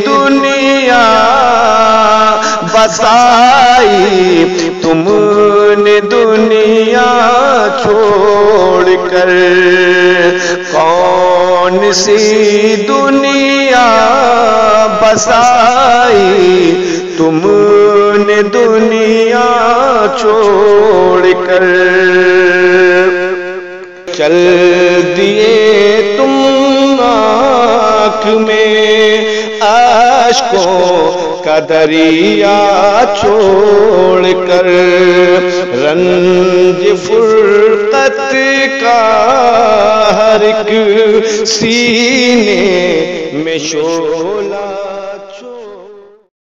دنیا بسائی تم نے دنیا چھوڑ کر، کون سی دنیا بسائی تم نے دنیا چھوڑ کر، چل دیے تم آنکھ میں اشکوں کا دریا چھوڑ کر، رنج فرقت کا ہر ایک سینے میں شعلہ